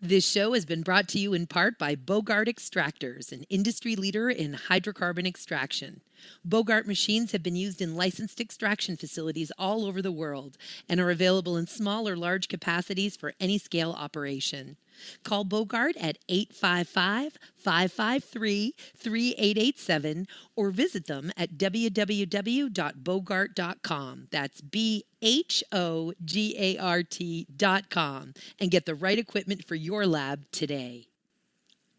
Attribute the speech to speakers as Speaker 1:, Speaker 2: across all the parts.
Speaker 1: This show has been brought to you in part by Bogart Extractors, an industry leader in hydrocarbon extraction. Bogart machines have been used in licensed extraction facilities all over the world and are available in small or large capacities for any scale operation. Call Bogart at 855-553-3887 or visit them at www.bogart.com. That's BHOGART.com and get the right equipment for your lab today.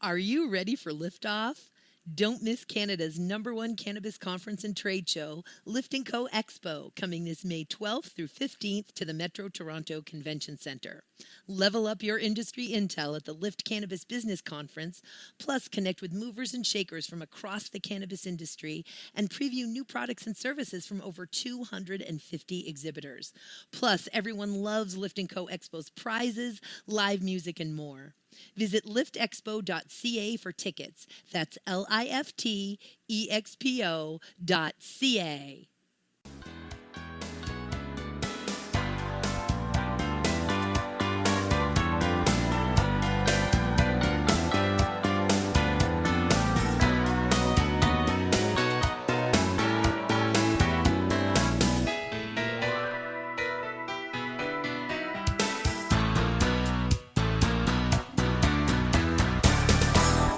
Speaker 1: Are you ready for liftoff? Don't miss Canada's #1 cannabis conference and trade show, Lift & Co Expo, coming this May 12th through 15th to the Metro Toronto Convention Centre. Level up your industry intel at the Lift Cannabis Business Conference, plus connect with movers and shakers from across the cannabis industry and preview new products and services from over 250 exhibitors. Plus, everyone loves Lift & Co Expo's prizes, live music, and more. Visit liftexpo.ca for tickets. That's liftexpo.ca.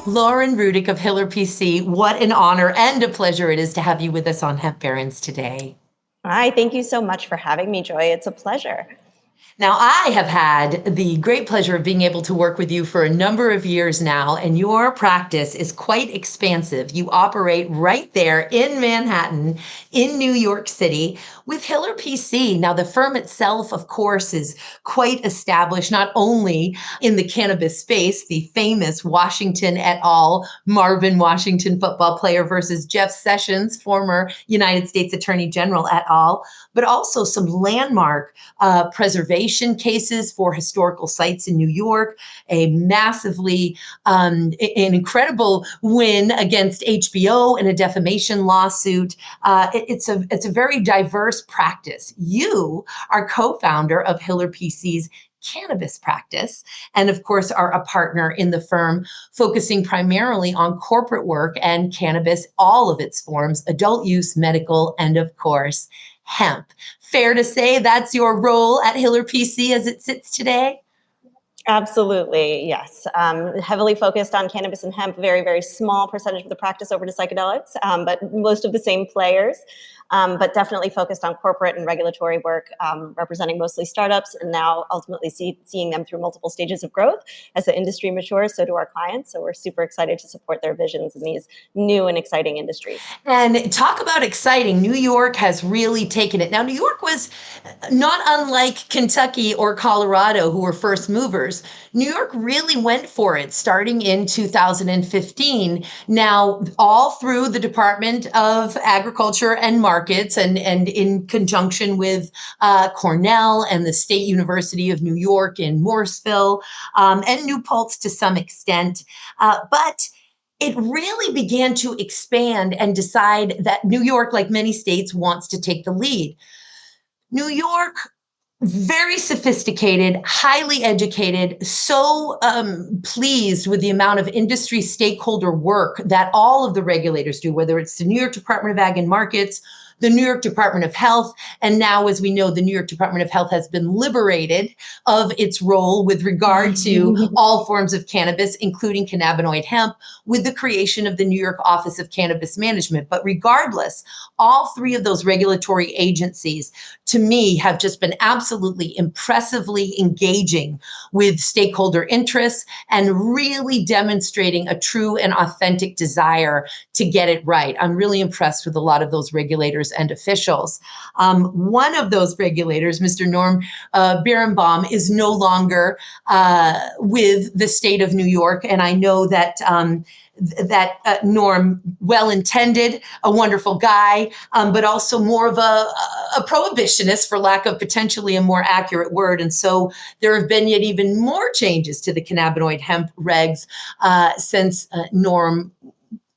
Speaker 2: Lauren Rudick of Hiller-PC, what an honor and a pleasure it is to have you with us on Hemp Barons today.
Speaker 3: Hi, thank you so much for having me, Joy. It's a pleasure.
Speaker 2: Now, I have had the great pleasure of being able to work with you for a number of years now, and your practice is quite expansive. You operate right there in Manhattan, in New York City, with Hiller-PC. Now, the firm itself, of course, is quite established, not only in the cannabis space, the famous Washington et al., Marvin Washington football player versus Jeff Sessions, former United States Attorney General et al., but also some landmark preservation cases for historical sites in New York, a massively, an incredible win against HBO in a defamation lawsuit. It's a very diverse practice. You are co-founder of Hiller-PC's cannabis practice, and of course are a partner in the firm focusing primarily on corporate work and cannabis, all of its forms, adult use, medical, and of course, hemp. Fair to say that's your role at Hiller-PC as it sits today?
Speaker 3: Absolutely, yes. Heavily focused on cannabis and hemp, very, very small percentage of the practice over to psychedelics, but most of the same players. But definitely focused on corporate and regulatory work, representing mostly startups, and now ultimately seeing them through multiple stages of growth. As the industry matures, so do our clients. So we're super excited to support their visions in these new and exciting industries.
Speaker 2: And talk about exciting. New York has really taken it. Now, New York was not unlike Kentucky or Colorado, who were first movers. New York really went for it starting in 2015. Now, all through the Department of Agriculture and Markets, and in conjunction with Cornell and the State University of New York in Morrisville, and New Paltz to some extent. But it really began to expand and decide that New York, like many states, wants to take the lead. New York, very sophisticated, highly educated, so pleased with the amount of industry stakeholder work that all of the regulators do, whether it's the New York Department of Ag and Markets, the New York Department of Health, and now, as we know, the New York Department of Health has been liberated of its role with regard to all forms of cannabis, including cannabinoid hemp, with the creation of the New York Office of Cannabis Management. But regardless, all three of those regulatory agencies, to me, have just been absolutely impressively engaging with stakeholder interests and really demonstrating a true and authentic desire to get it right. I'm really impressed with a lot of those regulators and officials. One of those regulators, Mr. Norm Birnbaum, is no longer with the state of New York, and I know that Norm, well-intended, a wonderful guy, but also more of a prohibitionist, for lack of potentially a more accurate word. And so there have been yet even more changes to the cannabinoid hemp regs since Norm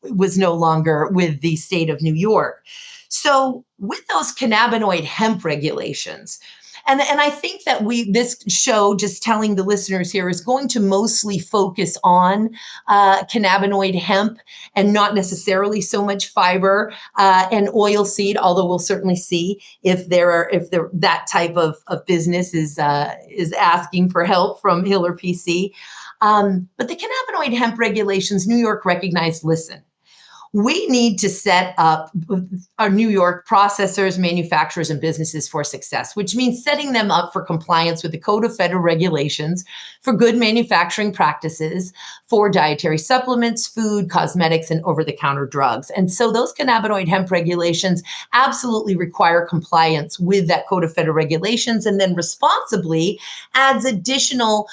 Speaker 2: was no longer with the state of New York. So with those cannabinoid hemp regulations, And I think that this show, just telling the listeners here, is going to mostly focus on cannabinoid hemp and not necessarily so much fiber and oil seed, although we'll certainly see if that type of business is asking for help from Hiller PC. But the cannabinoid hemp regulations, New York recognized, listen, we need to set up our New York processors, manufacturers, and businesses for success, which means setting them up for compliance with the Code of Federal Regulations for good manufacturing practices for dietary supplements, food, cosmetics, and over-the-counter drugs. And so those cannabinoid hemp regulations absolutely require compliance with that Code of Federal Regulations, and then responsibly adds additional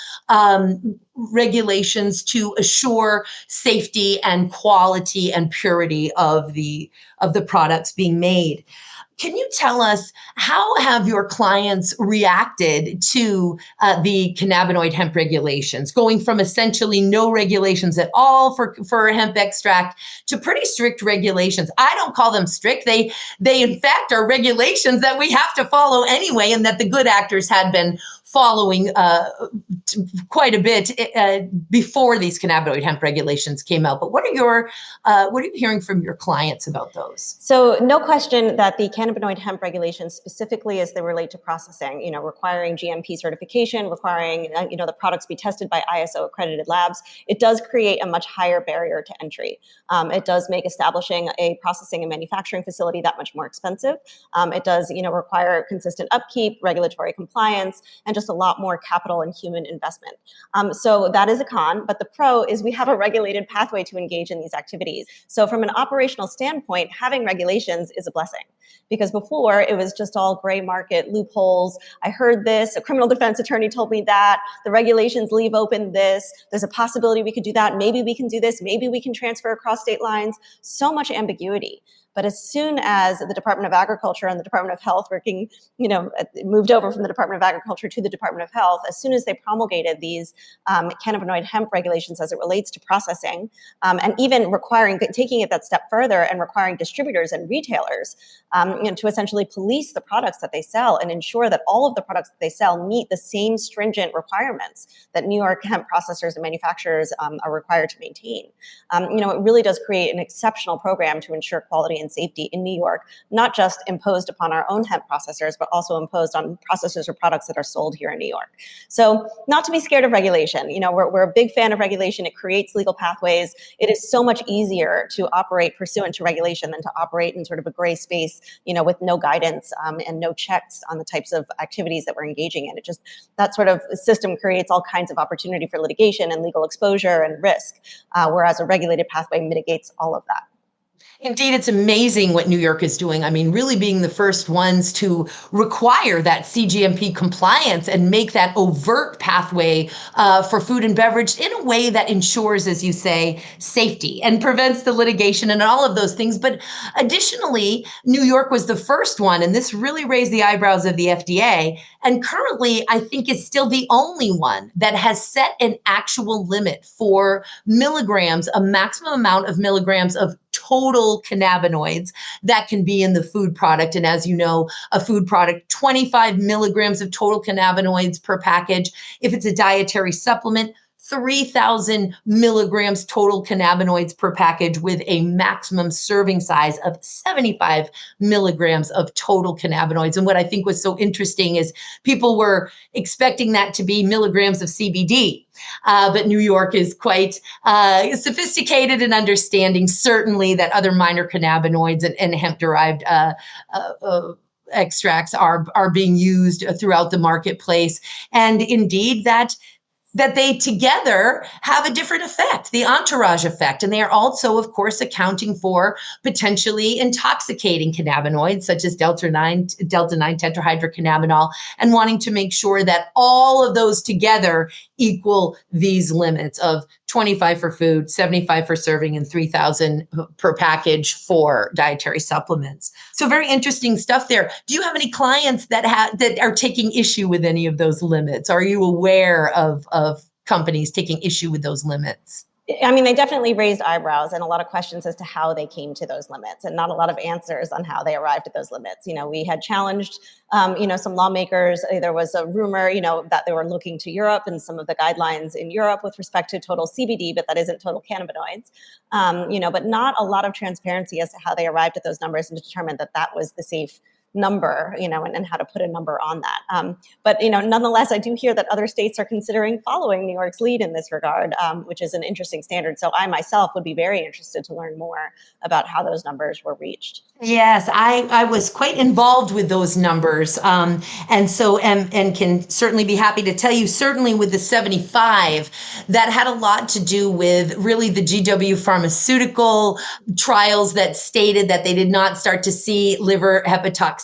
Speaker 2: regulations to assure safety and quality and purity of the products being made. Can you tell us, how have your clients reacted to the cannabinoid hemp regulations, going from essentially no regulations at all for hemp extract to pretty strict regulations? I don't call them strict. They in fact are regulations that we have to follow anyway, and that the good actors had been following quite a bit before these cannabinoid hemp regulations came out. But what are you hearing from your clients about those?
Speaker 3: So no question that the cannabinoid hemp regulations, specifically as they relate to processing, requiring GMP certification, requiring the products be tested by ISO accredited labs, it does create a much higher barrier to entry. It does make establishing a processing and manufacturing facility that much more expensive. It does require consistent upkeep, regulatory compliance, and just a lot more capital and human investment. So that is a con, but the pro is we have a regulated pathway to engage in these activities. So from an operational standpoint, having regulations is a blessing, because before it was just all gray market loopholes. I heard this, a criminal defense attorney told me that, the regulations leave open this, there's a possibility we could do that, maybe we can do this, maybe we can transfer across state lines. So much ambiguity. But as soon as the Department of Agriculture and the Department of Health moved over from the Department of Agriculture to the Department of Health, as soon as they promulgated these cannabinoid hemp regulations as it relates to processing, and even taking it that step further and requiring distributors and retailers to essentially police the products that they sell and ensure that all of the products that they sell meet the same stringent requirements that New York hemp processors and manufacturers are required to maintain. It really does create an exceptional program to ensure quality and safety in New York, not just imposed upon our own hemp processors, but also imposed on processors or products that are sold here in New York. So not to be scared of regulation. We're a big fan of regulation. It creates legal pathways. It is so much easier to operate pursuant to regulation than to operate in sort of a gray space, with no guidance and no checks on the types of activities that we're engaging in. That sort of system creates all kinds of opportunity for litigation and legal exposure and risk, whereas a regulated pathway mitigates all of that.
Speaker 2: Indeed, it's amazing what New York is doing. I mean, really being the first ones to require that CGMP compliance and make that overt pathway for food and beverage in a way that ensures, as you say, safety and prevents the litigation and all of those things. But additionally, New York was the first one, and this really raised the eyebrows of the FDA, and currently I think is still the only one that has set an actual limit for milligrams, a maximum amount of milligrams of total cannabinoids that can be in the food product. And as you know, a food product, 25 milligrams of total cannabinoids per package. If it's a dietary supplement, 3,000 milligrams total cannabinoids per package, with a maximum serving size of 75 milligrams of total cannabinoids. And what I think was so interesting is people were expecting that to be milligrams of CBD. But New York is quite sophisticated in understanding, certainly, that other minor cannabinoids and hemp-derived extracts are being used throughout the marketplace. And indeed, that they together have a different effect, the entourage effect. And they are also, of course, accounting for potentially intoxicating cannabinoids, such as delta-9 tetrahydrocannabinol, and wanting to make sure that all of those together equal these limits of 25 for food, 75 for serving, and 3,000 per package for dietary supplements. So very interesting stuff there. Do you have any clients that are taking issue with any of those limits? Are you aware of companies taking issue with those limits?
Speaker 3: I mean, they definitely raised eyebrows and a lot of questions as to how they came to those limits, and not a lot of answers on how they arrived at those limits. We had challenged, some lawmakers. There was a rumor, that they were looking to Europe and some of the guidelines in Europe with respect to total CBD, but that isn't total cannabinoids. But not a lot of transparency as to how they arrived at those numbers and determined that that was the safe number, and how to put a number on that. But nonetheless, I do hear that other states are considering following New York's lead in this regard, which is an interesting standard. So I myself would be very interested to learn more about how those numbers were reached.
Speaker 2: Yes, I was quite involved with those numbers. And so, and can certainly be happy to tell you, certainly with the 75, that had a lot to do with really the GW pharmaceutical trials that stated that they did not start to see liver hepatotoxicity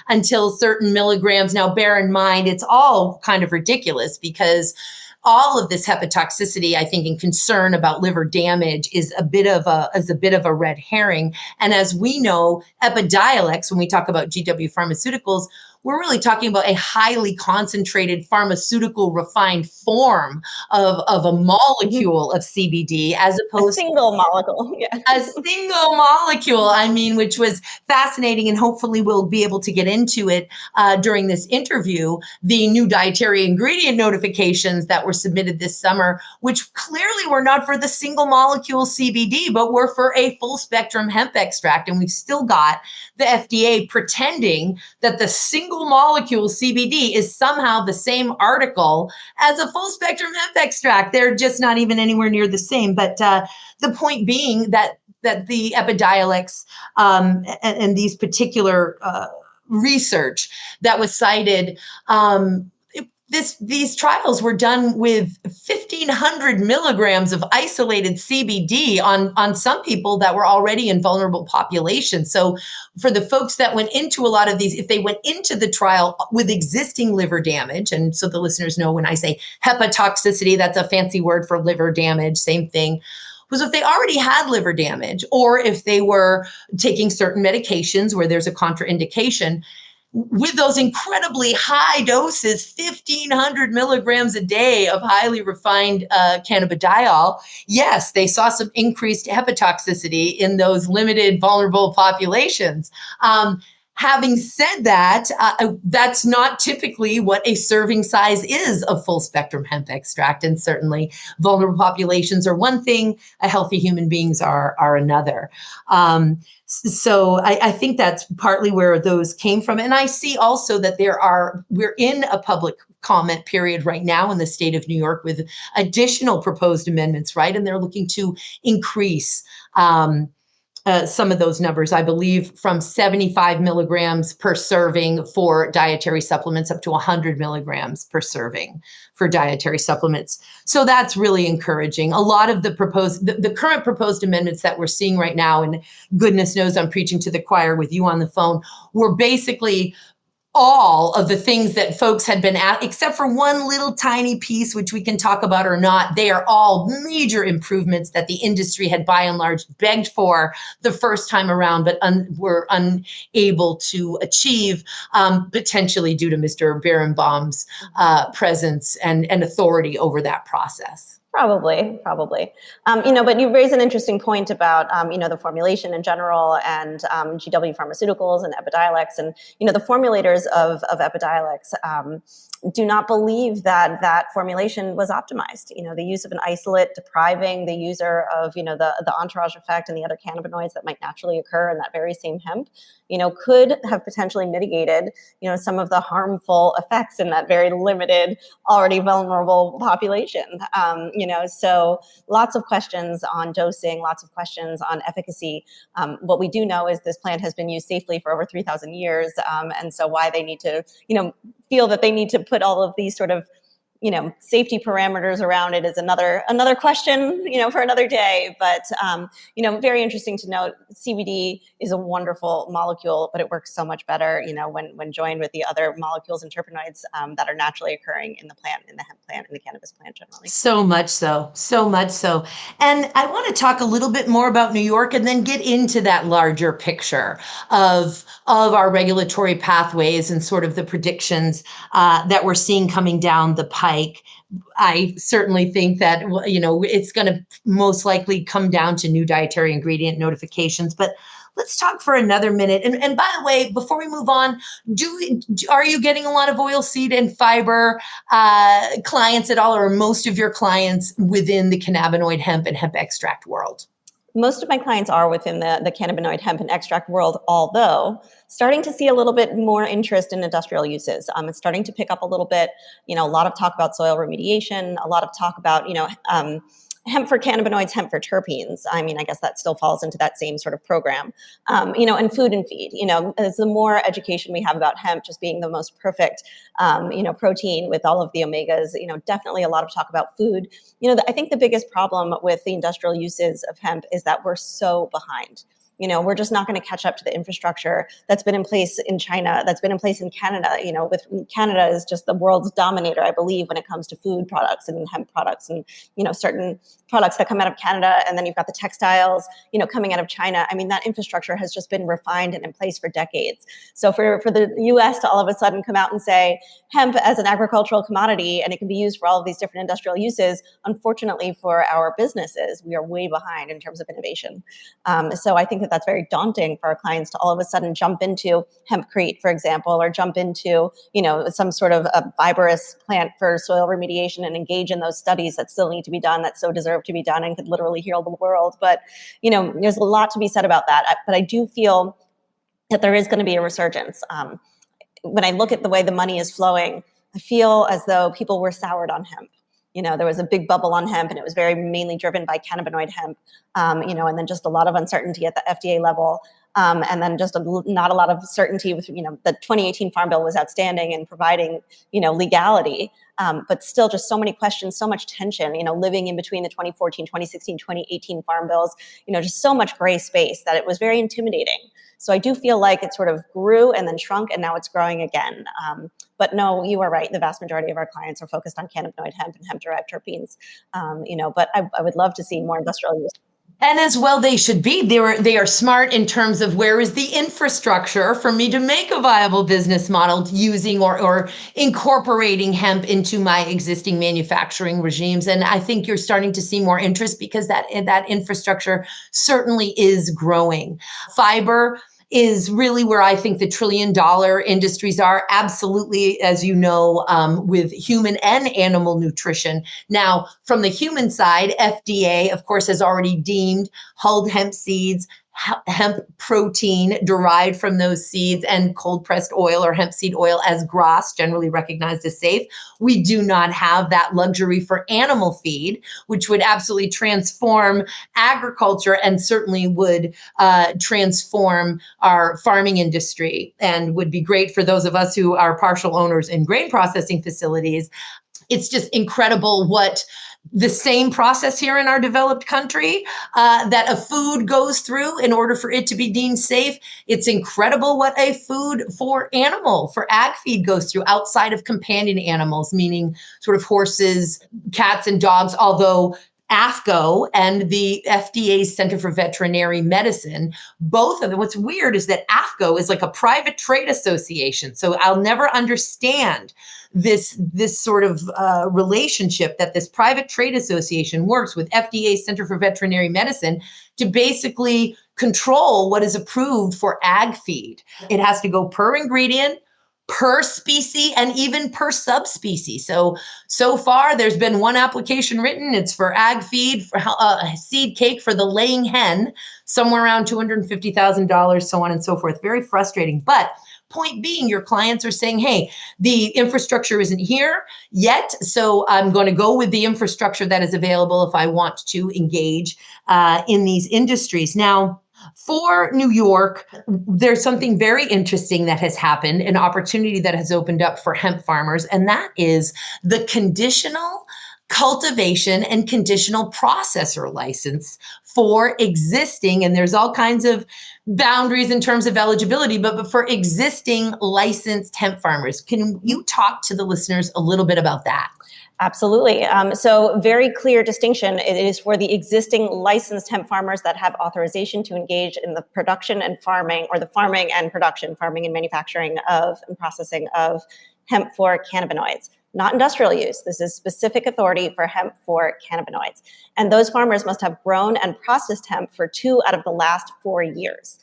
Speaker 2: until certain milligrams. Now, bear in mind, it's all kind of ridiculous because all of this hepatotoxicity, I think, and concern about liver damage is a bit of a red herring. And as we know, Epidiolex, when we talk about GW pharmaceuticals, we're really talking about a highly concentrated pharmaceutical refined form of a molecule of CBD, as
Speaker 3: A
Speaker 2: opposed
Speaker 3: single molecule, yeah.
Speaker 2: a single molecule, which was fascinating, and hopefully we'll be able to get into it during this interview. The new dietary ingredient notifications that were submitted this summer, which clearly were not for the single molecule CBD, but were for a full spectrum hemp extract. And we've still got the FDA pretending that the single molecule CBD is somehow the same article as a full spectrum hemp extract. They're just not even anywhere near the same. But the point being that the Epidiolex and these particular research that was cited, these trials were done with 1,500 milligrams of isolated CBD on some people that were already in vulnerable populations. So for the folks that went into a lot of these, if they went into the trial with existing liver damage, and so the listeners know when I say hepatotoxicity, that's a fancy word for liver damage, same thing, was if they already had liver damage or if they were taking certain medications where there's a contraindication, with those incredibly high doses, 1,500 milligrams a day of highly refined cannabidiol, yes, they saw some increased hepatotoxicity in those limited vulnerable populations. Having said that, that's not typically what a serving size is of full spectrum hemp extract. And certainly vulnerable populations are one thing, healthy human beings are another. So I think that's partly where those came from. And I see also that we're in a public comment period right now in the state of New York with additional proposed amendments, right? And they're looking to increase some of those numbers, I believe, from 75 milligrams per serving for dietary supplements up to 100 milligrams per serving for dietary supplements. So that's really encouraging. A lot of the current proposed amendments that we're seeing right now, and goodness knows I'm preaching to the choir with you on the phone, were basically all of the things that folks had been at, except for one little tiny piece, which we can talk about or not. They are all major improvements that the industry had by and large begged for the first time around, but were unable to achieve, potentially due to Mr. Berenbaum's presence and authority over that process.
Speaker 3: Probably. But you raise an interesting point about, the formulation in general and GW Pharmaceuticals and Epidiolex. And, the formulators of Epidiolex do not believe that formulation was optimized. The use of an isolate depriving the user of, the entourage effect and the other cannabinoids that might naturally occur in that very same hemp, could have potentially mitigated, some of the harmful effects in that very limited, already vulnerable population. So lots of questions on dosing, lots of questions on efficacy. What we do know is this plant has been used safely for over 3,000 years. And so why they need to, feel that they need to put all of these sort of, safety parameters around it is another question, for another day. But, very interesting to note, CBD is a wonderful molecule, but it works so much better, when joined with the other molecules and terpenoids that are naturally occurring in the plant, in the hemp plant, in the cannabis plant generally.
Speaker 2: So much so. And I want to talk a little bit more about New York and then get into that larger picture of our regulatory pathways and sort of the predictions that we're seeing coming down the pike. like, I certainly think that, it's going to most likely come down to new dietary ingredient notifications. But let's talk for another minute. And by the way, before we move on, are you getting a lot of oilseed and fiber clients at all, or are most of your clients within the cannabinoid hemp and hemp extract world?
Speaker 3: Most of my clients are within the cannabinoid hemp and extract world, although starting to see a little bit more interest in industrial uses. It's starting to pick up a little bit, a lot of talk about soil remediation, a lot of talk about, hemp for cannabinoids, hemp for terpenes. I mean, I guess that still falls into that same sort of program, and food and feed, as the more education we have about hemp just being the most perfect, protein with all of the omegas, definitely a lot of talk about food. I think the biggest problem with the industrial uses of hemp is that we're so behind. We're just not going to catch up to the infrastructure that's been in place in China, that's been in place in Canada. With Canada is just the world's dominator, I believe, when it comes to food products and hemp products and, certain products that come out of Canada. And then you've got the textiles, coming out of China. I mean, that infrastructure has just been refined and in place for decades. So for the US to all of a sudden come out and say hemp as an agricultural commodity and it can be used for all of these different industrial uses, unfortunately for our businesses, we are way behind in terms of innovation. So I think that that's very daunting for our clients to all of a sudden jump into hempcrete, for example, or jump into, some sort of a fibrous plant for soil remediation and engage in those studies that still need to be done, that so deserve to be done and could literally heal the world. But, there's a lot to be said about that. But I do feel that there is going to be a resurgence. When I look at the way the money is flowing, I feel as though people were soured on hemp. There was a big bubble on hemp and it was very mainly driven by cannabinoid hemp, and then just a lot of uncertainty at the FDA level. And then just not a lot of certainty with, the 2018 Farm Bill was outstanding in providing, legality, but still just so many questions, so much tension, living in between the 2014, 2016, 2018 Farm Bills, just so much gray space that it was very intimidating. So I do feel like it sort of grew and then shrunk and now it's growing again. But no, you are right. The vast majority of our clients are focused on cannabinoid hemp and hemp-derived terpenes, but I would love to see more industrial use.
Speaker 2: And as well, they should be. They are smart in terms of where is the infrastructure for me to make a viable business model using or incorporating hemp into my existing manufacturing regimes. And I think you're starting to see more interest because that infrastructure certainly is growing. Fiber is really where I think the trillion-dollar industries are, absolutely, as you know, with human and animal nutrition. Now, from the human side, FDA, of course, has already deemed hulled hemp seeds, hemp protein derived from those seeds, and cold-pressed oil or hemp seed oil as GRAS, generally recognized as safe. We do not have that luxury for animal feed, which would absolutely transform agriculture and certainly would transform our farming industry and would be great for those of us who are partial owners in grain processing facilities. It's just incredible what the same process here in our developed country that a food goes through in order for it to be deemed safe. It's incredible what a food for ag feed goes through outside of companion animals, meaning sort of horses, cats, and dogs, although AFCO and the FDA's Center for Veterinary Medicine, both of them. What's weird is that AFCO is like a private trade association. So I'll never understand this sort of relationship that this private trade association works with FDA's Center for Veterinary Medicine to basically control what is approved for ag feed. It has to go per ingredient, per species, and even per subspecies. So far, there's been one application written. It's for ag feed, for seed cake for the laying hen, somewhere around $250,000, so on and so forth. Very frustrating. But point being, your clients are saying, hey, the infrastructure isn't here yet, so I'm going to go with the infrastructure that is available if I want to engage in these industries. Now, for New York, there's something very interesting that has happened, an opportunity that has opened up for hemp farmers, and that is the conditional cultivation and conditional processor license for existing, and there's all kinds of boundaries in terms of eligibility, but for existing licensed hemp farmers. Can you talk to the listeners a little bit about that?
Speaker 3: Absolutely. So very clear distinction. It is for the existing licensed hemp farmers that have authorization to engage in the production and farming, or the farming and production, farming and manufacturing of and processing of hemp for cannabinoids. not industrial use. This is specific authority for hemp for cannabinoids. And those farmers must have grown and processed hemp for 2 out of the last 4 years.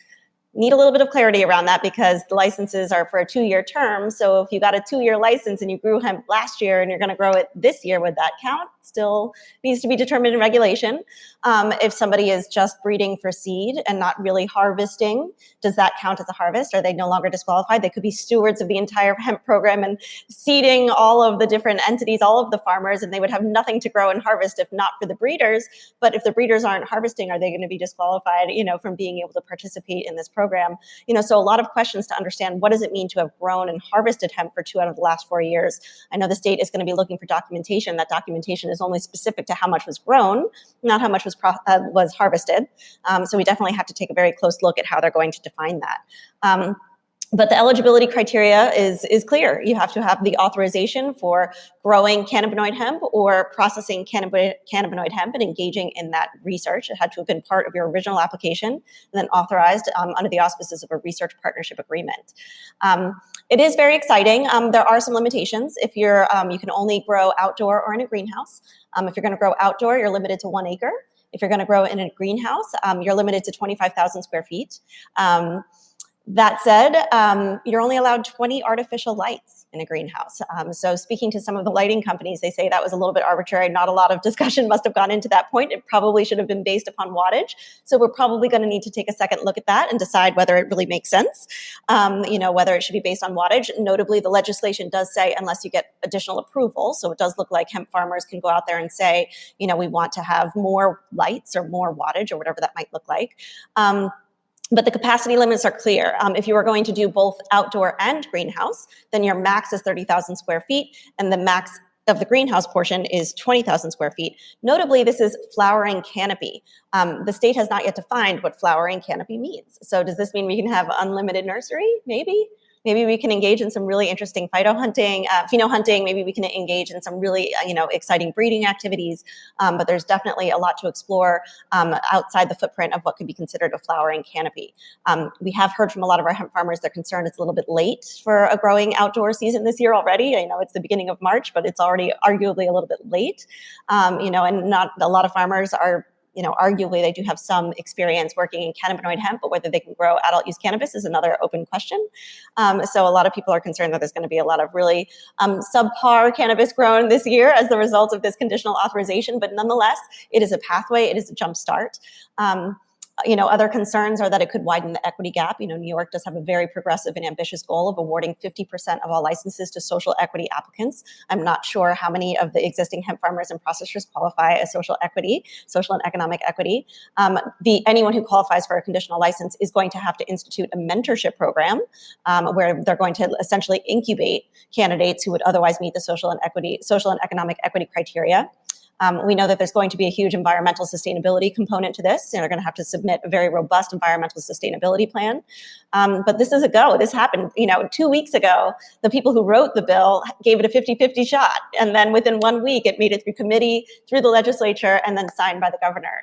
Speaker 3: Need a little bit of clarity around that because the licenses are for a 2-year term. So if you got a 2-year license and you grew hemp last year and you're going to grow it this year, would that count? Still needs to be determined in regulation. If somebody is just breeding for seed and not really harvesting, does that count as a harvest? Are they no longer disqualified? They could be stewards of the entire hemp program and seeding all of the different entities, all of the farmers, and they would have nothing to grow and harvest if not for the breeders. But if the breeders aren't harvesting, are they going to be disqualified, from being able to participate in this program? So a lot of questions to understand what does it mean to have grown and harvested hemp for 2 out of the last 4 years. I know the state is going to be looking for documentation. That documentation is only specific to how much was grown, not how much was harvested. So we definitely have to take a very close look at how they're going to define that. But the eligibility criteria is clear. You have to have the authorization for growing cannabinoid hemp or processing cannabinoid hemp and engaging in that research. It had to have been part of your original application and then authorized under the auspices of a research partnership agreement. It is very exciting. There are some limitations. If you can only grow outdoor or in a greenhouse. If you're going to grow outdoor, you're limited to 1 acre. If you're going to grow in a greenhouse, you're limited to 25,000 square feet. That said, you're only allowed 20 artificial lights in a greenhouse. So speaking to some of the lighting companies, they say that was a little bit arbitrary. Not a lot of discussion must have gone into that point. It probably should have been based upon wattage. So we're probably going to need to take a second look at that and decide whether it really makes sense, whether it should be based on wattage. Notably, the legislation does say unless you get additional approval. So it does look like hemp farmers can go out there and say, we want to have more lights or more wattage or whatever that might look like. But the capacity limits are clear. If you are going to do both outdoor and greenhouse, then your max is 30,000 square feet, and the max of the greenhouse portion is 20,000 square feet. Notably, this is flowering canopy. The state has not yet defined what flowering canopy means. So does this mean we can have unlimited nursery? Maybe. Maybe we can engage in some really interesting pheno hunting. Maybe we can engage in some really, exciting breeding activities. But there's definitely a lot to explore outside the footprint of what could be considered a flowering canopy. We have heard from a lot of our hemp farmers, they're concerned it's a little bit late for a growing outdoor season this year already. I know it's the beginning of March, but it's already arguably a little bit late. And not a lot of farmers are arguably they do have some experience working in cannabinoid hemp, but whether they can grow adult use cannabis is another open question. So a lot of people are concerned that there's going to be a lot of really subpar cannabis grown this year as the result of this conditional authorization. But nonetheless, it is a pathway. It is a jump start. Other concerns are that it could widen the equity gap. New York does have a very progressive and ambitious goal of awarding 50% of all licenses to social equity applicants. I'm not sure how many of the existing hemp farmers and processors qualify as social and economic equity. Anyone who qualifies for a conditional license is going to have to institute a mentorship program where they're going to essentially incubate candidates who would otherwise meet the social and economic equity criteria. We know that there's going to be a huge environmental sustainability component to this. They're going to have to submit a very robust environmental sustainability plan. But this is a go. This happened, 2 weeks ago. The people who wrote the bill gave it a 50-50 shot. And then within 1 week, it made it through committee, through the legislature, and then signed by the governor.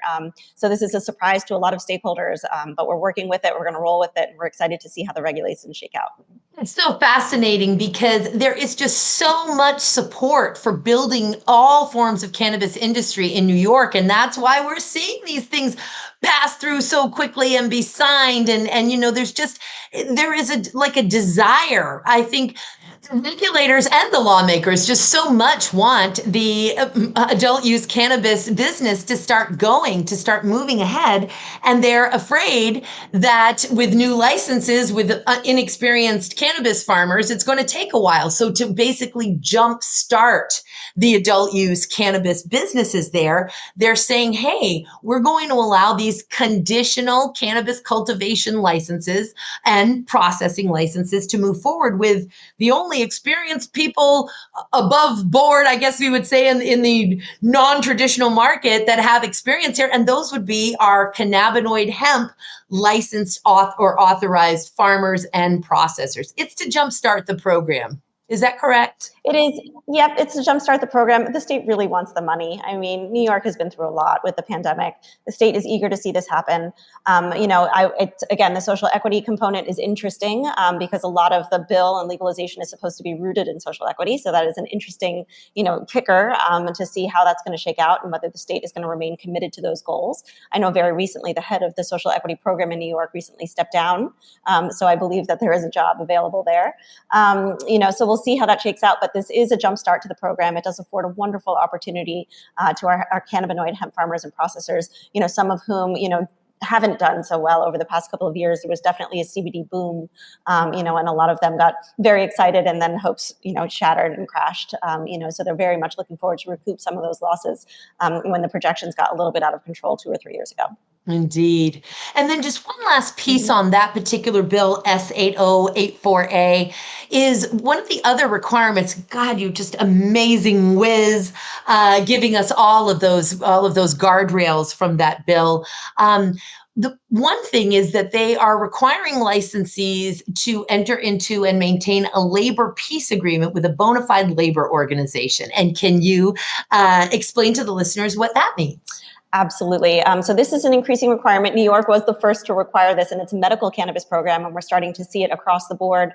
Speaker 3: So this is a surprise to a lot of stakeholders, but we're working with it. We're going to roll with it. And we're excited to see how the regulations shake out.
Speaker 2: It's so fascinating because there is just so much support for building all forms of cannabis industry in New York. And that's why we're seeing these things pass through so quickly and be signed. And there is a desire. I think regulators and the lawmakers just so much want the adult use cannabis business to start moving ahead. And they're afraid that with new licenses, with inexperienced cannabis farmers, it's going to take a while. So to basically jumpstart the adult use cannabis businesses they're saying, hey, we're going to allow these conditional cannabis cultivation licenses and processing licenses to move forward with the only experienced people above board, I guess we would say, in the non-traditional market that have experience here. And those would be our cannabinoid hemp licensed or authorized farmers and processors. It's to jumpstart the program. Is that correct?
Speaker 3: It is, yep, it's to jumpstart the program. The state really wants the money. I mean, New York has been through a lot with the pandemic. The state is eager to see this happen. Again, the social equity component is interesting because a lot of the bill and legalization is supposed to be rooted in social equity. So that is an interesting, kicker to see how that's going to shake out and whether the state is going to remain committed to those goals. I know very recently the head of the social equity program in New York recently stepped down. So I believe that there is a job available there. So we'll see how that shakes out. But this is a jumpstart to the program. It does afford a wonderful opportunity to our cannabinoid hemp farmers and processors, some of whom, haven't done so well over the past couple of years. There was definitely a CBD boom, and a lot of them got very excited and then hopes, shattered and crashed, so they're very much looking forward to recoup some of those losses when the projections got a little bit out of control 2 or 3 years ago.
Speaker 2: Indeed. And then just one last piece on that particular bill, S8084A, is one of the other requirements. God, you just amazing whiz, giving us all of those guardrails from that bill. The one thing is that they are requiring licensees to enter into and maintain a labor peace agreement with a bona fide labor organization. And can you explain to the listeners what that means?
Speaker 3: Absolutely. So this is an increasing requirement. New York was the first to require this in its medical cannabis program, and we're starting to see it across the board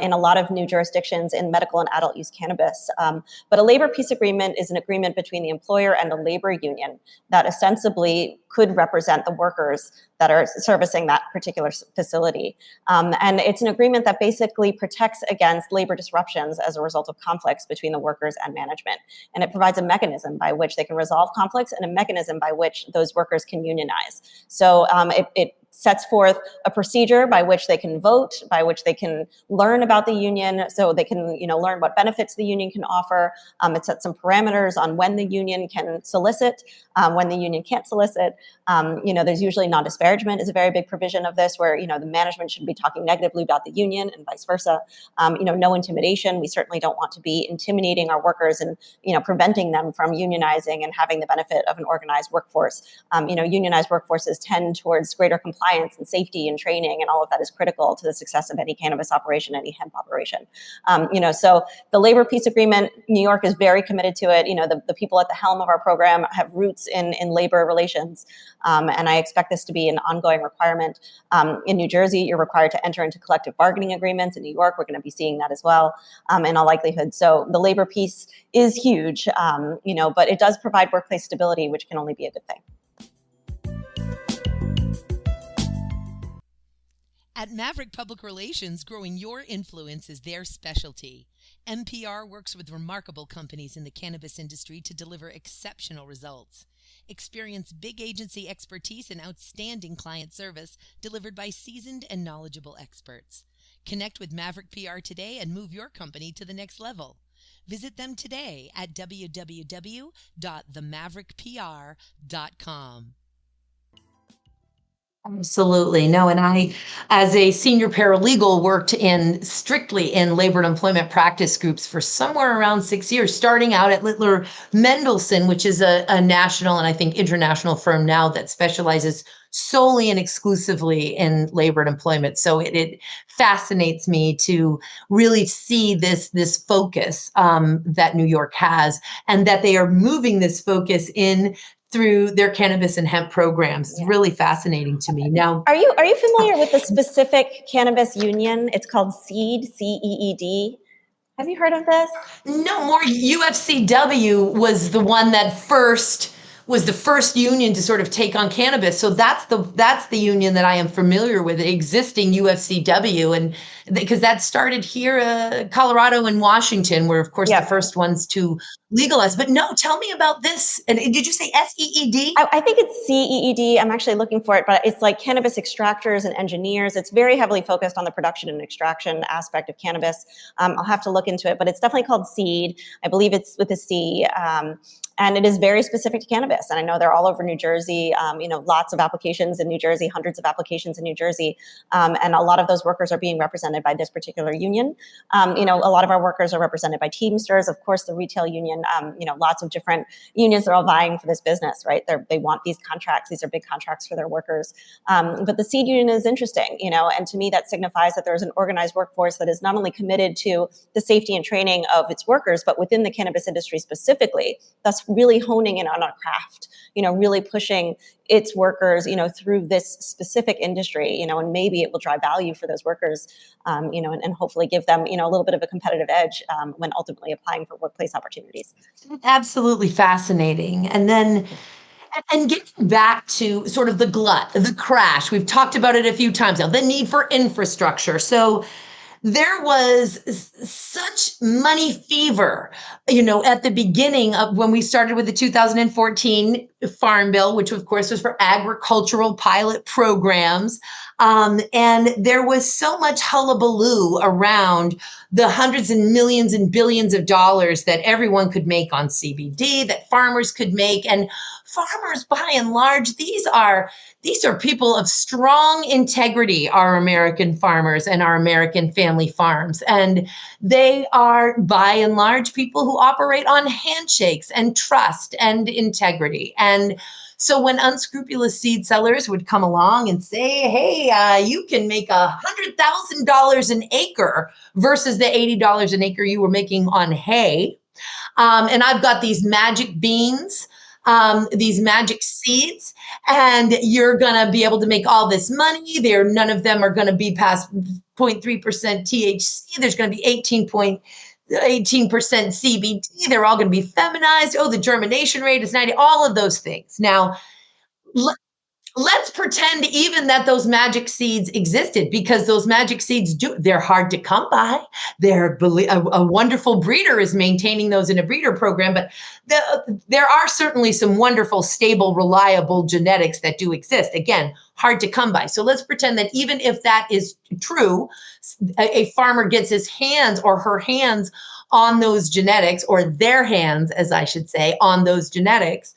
Speaker 3: in a lot of new jurisdictions in medical and adult use cannabis. But a labor peace agreement is an agreement between the employer and a labor union that ostensibly could represent the workers that are servicing that particular facility. And it's an agreement that basically protects against labor disruptions as a result of conflicts between the workers and management. And it provides a mechanism by which they can resolve conflicts and a mechanism by which those workers can unionize. So it sets forth a procedure by which they can vote, by which they can learn about the union, so they can learn what benefits the union can offer. It sets some parameters on when the union can solicit, when the union can't solicit. There's usually non-disparagement is a very big provision of this, where the management shouldn't be talking negatively about the union and vice versa. No intimidation. We certainly don't want to be intimidating our workers and preventing them from unionizing and having the benefit of an organized workforce. Unionized workforces tend towards greater compliance and safety and training, and all of that is critical to the success of any cannabis operation, any hemp operation. So the labor peace agreement, New York is very committed to it. The people at the helm of our program have roots in labor relations, and I expect this to be an ongoing requirement. In New Jersey, you're required to enter into collective bargaining agreements. In New York, we're going to be seeing that as well, in all likelihood. So the labor piece is huge, but it does provide workplace stability, which can only be a good thing.
Speaker 1: At Maverick Public Relations, growing your influence is their specialty. MPR works with remarkable companies in the cannabis industry to deliver exceptional results. Experience big agency expertise and outstanding client service delivered by seasoned and knowledgeable experts. Connect with Maverick PR today and move your company to the next level. Visit them today at www.themaverickpr.com.
Speaker 2: Absolutely. No, and I, as a senior paralegal, worked strictly in labor and employment practice groups for somewhere around 6 years, starting out at Littler Mendelsohn, which is a national and I think international firm now that specializes solely and exclusively in labor and employment. So it fascinates me to really see this focus that New York has, and that they are moving this focus in through their cannabis and hemp programs. It's really fascinating to me. Now,
Speaker 3: are you familiar with the specific cannabis union? It's called CEED, CEED. Have you heard of this?
Speaker 2: No, more UFCW was the one that was the first union to sort of take on cannabis. So that's the union that I am familiar with, existing UFCW, and because that started here, Colorado and Washington, were of course the first ones to legalize. But no, tell me about this. And did you say SEED?
Speaker 3: I think it's CEED. I'm actually looking for it, but it's like cannabis extractors and engineers. It's very heavily focused on the production and extraction aspect of cannabis. I'll have to look into it, but it's definitely called CEED. I believe it's with a C. And it is very specific to cannabis. And I know they're all over New Jersey, lots of applications in New Jersey, hundreds of applications in New Jersey. And a lot of those workers are being represented by this particular union. A lot of our workers are represented by Teamsters. Of course, the retail union and lots of different unions are all vying for this business, right? They want these contracts. These are big contracts for their workers. But the seed union is interesting, and to me that signifies that there's an organized workforce that is not only committed to the safety and training of its workers, but within the cannabis industry specifically, thus really honing in on our craft, really pushing its workers, through this specific industry, and maybe it will drive value for those workers, and hopefully give them, a little bit of a competitive edge when ultimately applying for workplace opportunities.
Speaker 2: Absolutely fascinating. And getting back to sort of the glut, the crash, we've talked about it a few times now, the need for infrastructure. So there was such money fever, at the beginning of when we started with the 2014 Farm Bill, which of course was for agricultural pilot programs. And there was so much hullabaloo around the hundreds and millions and billions of dollars that everyone could make on CBD, that farmers could make. And farmers, by and large, these are people of strong integrity, our American farmers and our American family farms. And they are, by and large, people who operate on handshakes and trust and integrity. And so when unscrupulous seed sellers would come along and say, hey, you can make $100,000 an acre versus the $80 an acre you were making on hay. And I've got these magic beans, these magic seeds, and you're going to be able to make all this money. None of them are going to be past 0.3% THC. There's going to be 18% CBD. They're all going to be feminized. Oh, the germination rate is 90, all of those things. Now, let's pretend even that those magic seeds existed, because those magic seeds they're hard to come by. A wonderful breeder is maintaining those in a breeder program, but there are certainly some wonderful, stable, reliable genetics that do exist. Again, hard to come by. So let's pretend that even if that is true, a farmer gets his hands or her hands on those genetics, or their hands, as I should say, on those genetics.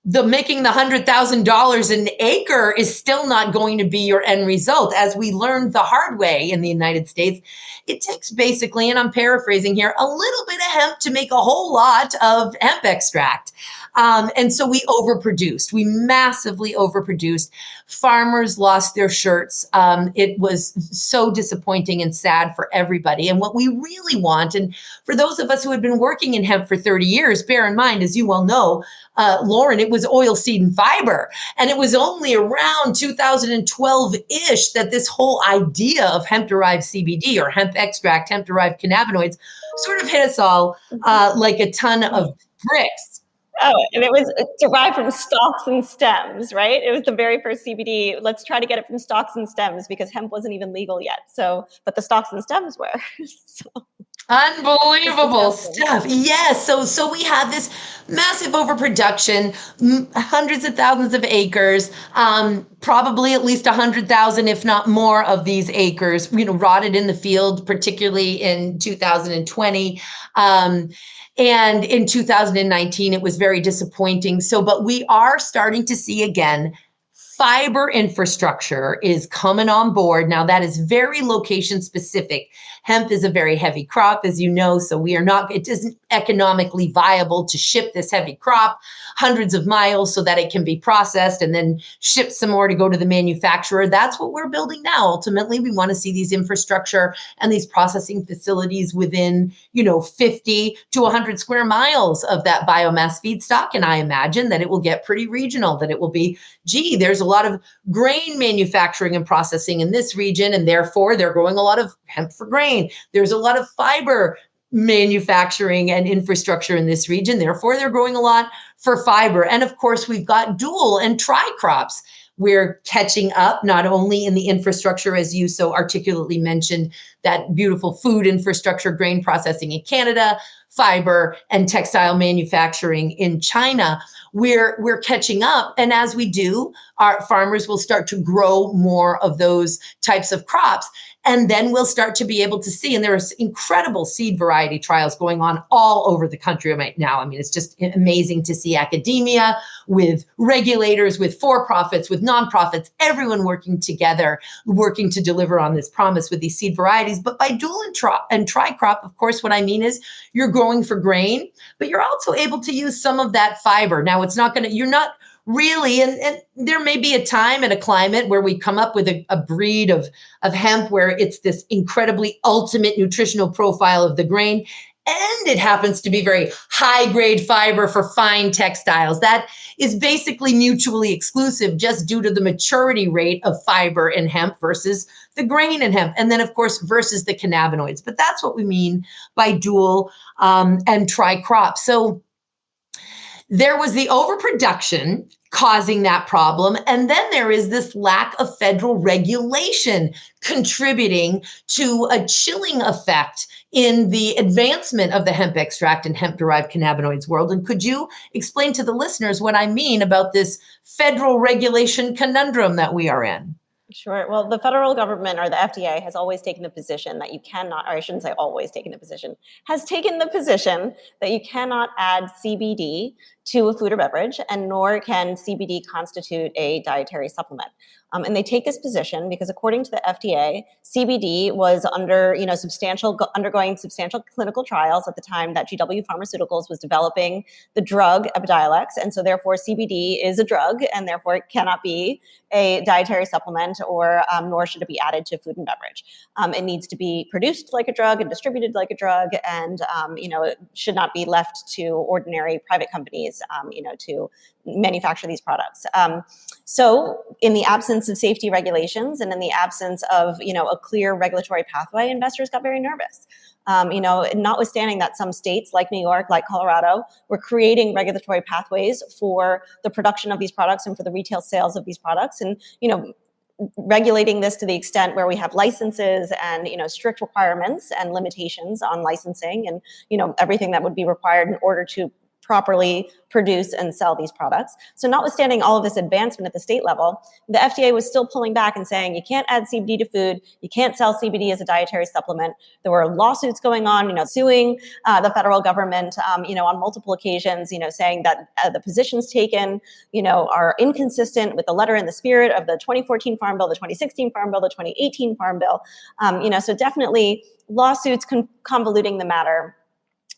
Speaker 2: Making the $100,000 an acre is still not going to be your end result. As we learned the hard way in the United States, it takes basically, and I'm paraphrasing here, a little bit of hemp to make a whole lot of hemp extract. And so we overproduced. We massively overproduced. Farmers lost their shirts. It was so disappointing and sad for everybody. And what we really want, and for those of us who had been working in hemp for 30 years, bear in mind, as you well know, Lauren, it was oil seed and fiber. And it was only around 2012-ish that this whole idea of hemp-derived CBD or hemp extract, hemp-derived cannabinoids sort of hit us all like a ton of bricks.
Speaker 3: Oh, and it was derived from stalks and stems, right? It was the very first CBD. Let's try to get it from stalks and stems, because hemp wasn't even legal yet. So, but the stalks and stems were. So.
Speaker 2: Unbelievable stuff. Yes. So we had this massive overproduction, hundreds of thousands of acres, probably at least 100,000, if not more, of these acres, rotted in the field, particularly in 2020. And in 2019, it was very disappointing. But we are starting to see again, fiber infrastructure is coming on board. Now, that is very location specific. Hemp is a very heavy crop, as you know, so it isn't economically viable to ship this heavy crop hundreds of miles so that it can be processed and then shipped some more to go to the manufacturer. That's what we're building now. Ultimately, we want to see these infrastructure and these processing facilities within, 50 to 100 square miles of that biomass feedstock. And I imagine that it will get pretty regional, that it will be, there's a lot of grain manufacturing and processing in this region, and therefore they're growing a lot of hemp for grain. There's a lot of fiber manufacturing and infrastructure in this region. Therefore, they're growing a lot for fiber. And of course, we've got dual and tri-crops. We're catching up not only in the infrastructure, as you so articulately mentioned, that beautiful food infrastructure, grain processing in Canada, fiber and textile manufacturing in China. We're catching up. And as we do, our farmers will start to grow more of those types of crops. And then we'll start to be able to see, and there are incredible seed variety trials going on all over the country right now. I mean, it's just amazing to see academia with regulators, with for-profits, with nonprofits, everyone working together, working to deliver on this promise with these seed varieties. bodies. But by dual and tri-crop, of course, what I mean is you're growing for grain, but you're also able to use some of that fiber. Now, you're not really, and there may be a time and a climate where we come up with a breed of hemp where it's this incredibly ultimate nutritional profile of the grain. And it happens to be very high grade fiber for fine textiles. That is basically mutually exclusive just due to the maturity rate of fiber in hemp versus the grain in hemp. And then, of course, versus the cannabinoids. But that's what we mean by dual and tri-crop. So there was the overproduction causing that problem. And then there is this lack of federal regulation contributing to a chilling effect in the advancement of the hemp extract and hemp-derived cannabinoids world. And could you explain to the listeners what I mean about this federal regulation conundrum that we are in?
Speaker 3: Sure. Well, the federal government or the FDA has always taken the position that you cannot, or I shouldn't say always taken the position, has taken the position that you cannot add CBD to a food or beverage, and nor can CBD constitute a dietary supplement. And they take this position because, according to the FDA, CBD was undergoing substantial clinical trials at the time that GW Pharmaceuticals was developing the drug Epidiolex, and so therefore CBD is a drug, and therefore it cannot be a dietary supplement, or nor should it be added to food and beverage. It needs to be produced like a drug and distributed like a drug, and it should not be left to ordinary private companies, to manufacture these products. So in the absence of safety regulations and in the absence of, a clear regulatory pathway, investors got very nervous. Notwithstanding that some states like New York, like Colorado, were creating regulatory pathways for the production of these products and for the retail sales of these products. And, regulating this to the extent where we have licenses and, strict requirements and limitations on licensing and, everything that would be required in order to properly produce and sell these products. So notwithstanding all of this advancement at the state level, the FDA was still pulling back and saying, you can't add CBD to food, you can't sell CBD as a dietary supplement. There were lawsuits going on, suing the federal government, on multiple occasions, saying that the positions taken, are inconsistent with the letter and the spirit of the 2014 Farm Bill, the 2016 Farm Bill, the 2018 Farm Bill. So definitely lawsuits convoluting the matter.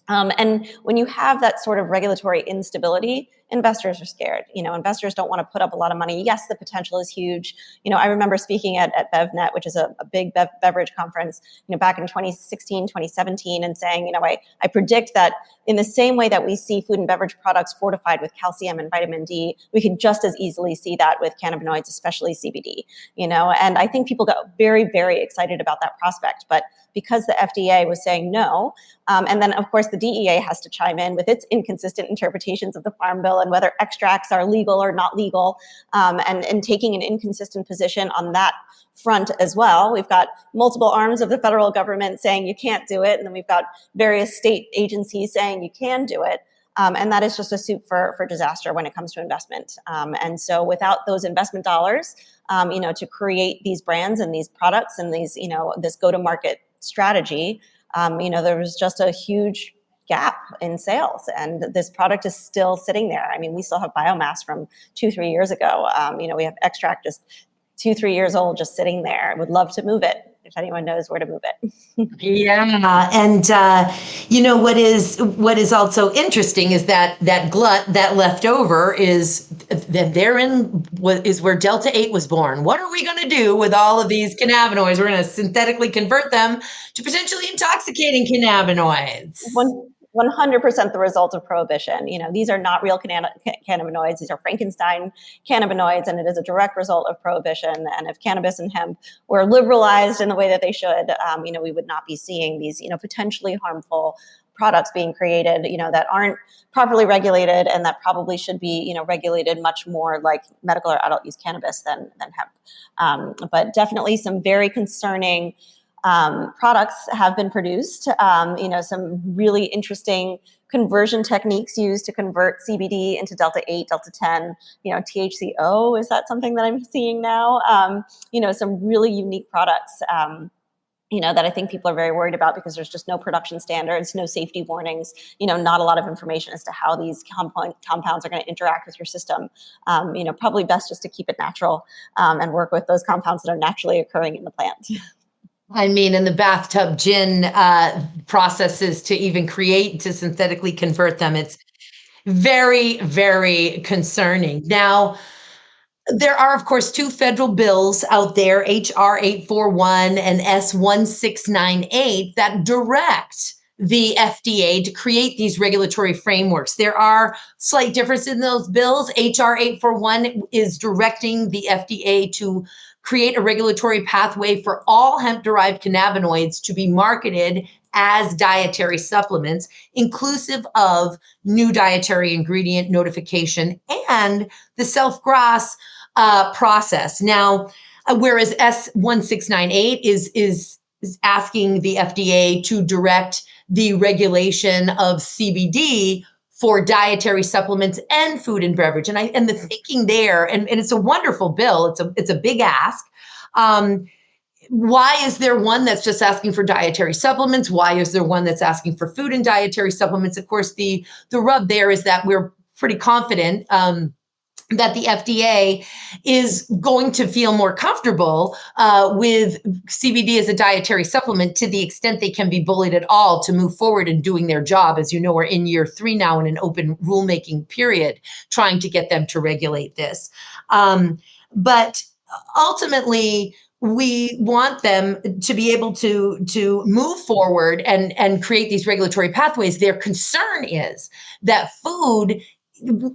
Speaker 3: And when you have that sort of regulatory instability, investors are scared. Investors don't want to put up a lot of money. Yes, the potential is huge. I remember speaking at BevNet, which is a big beverage conference, back in 2016, 2017, and saying, I predict that in the same way that we see food and beverage products fortified with calcium and vitamin D, we can just as easily see that with cannabinoids, especially CBD, and I think people got very, very excited about that prospect. But because the FDA was saying no, and then of course the DEA has to chime in with its inconsistent interpretations of the Farm Bill and whether extracts are legal or not legal, and taking an inconsistent position on that front as well. We've got multiple arms of the federal government saying you can't do it, and then we've got various state agencies saying you can do it. And that is just a soup for disaster when it comes to investment. And so without those investment dollars, to create these brands and these products and these, this go-to-market strategy, there was just a huge gap in sales, and this product is still sitting there. I mean, we still have biomass from 2-3 years ago. We have extract just 2-3 years old, just sitting there. I would love to move it if anyone knows where to move it.
Speaker 2: Yeah, and what is also interesting is that glut, that leftover, is that therein is where Delta 8 was born. What are we going to do with all of these cannabinoids? We're going to synthetically convert them to potentially intoxicating cannabinoids.
Speaker 3: 100% the result of prohibition. These are not real cannabinoids. These are Frankenstein cannabinoids, and it is a direct result of prohibition. And if cannabis and hemp were liberalized in the way that they should, we would not be seeing these, potentially harmful products being created, that aren't properly regulated and that probably should be, regulated much more like medical or adult use cannabis than hemp. But definitely some very concerning products have been produced. Some really interesting conversion techniques used to convert CBD into Delta 8, Delta 10, THCO. Is that something that I'm seeing now? Some really unique products, that I think people are very worried about because there's just no production standards, no safety warnings, not a lot of information as to how these compounds are going to interact with your system. Probably best just to keep it natural, and work with those compounds that are naturally occurring in the plant.
Speaker 2: I mean, in the bathtub gin processes to even create, to synthetically convert them, it's very, very concerning. Now, there are, of course, two federal bills out there, HR 841 and S 1698, that direct the FDA to create these regulatory frameworks. There are slight differences in those bills. HR 841 is directing the FDA to create a regulatory pathway for all hemp derived cannabinoids to be marketed as dietary supplements, inclusive of new dietary ingredient notification and the self-GRAS process. Now, whereas S1698 is asking the FDA to direct the regulation of CBD for dietary supplements and food and beverage. And the thinking there, and it's a wonderful bill. It's a big ask. Why is there one that's just asking for dietary supplements? Why is there one that's asking for food and dietary supplements? Of course, the rub there is that we're pretty confident that the FDA is going to feel more comfortable with CBD as a dietary supplement to the extent they can be bullied at all to move forward in doing their job. As you know, we're in year 3 now in an open rulemaking period, trying to get them to regulate this. But ultimately, we want them to be able to move forward and create these regulatory pathways. Their concern is that food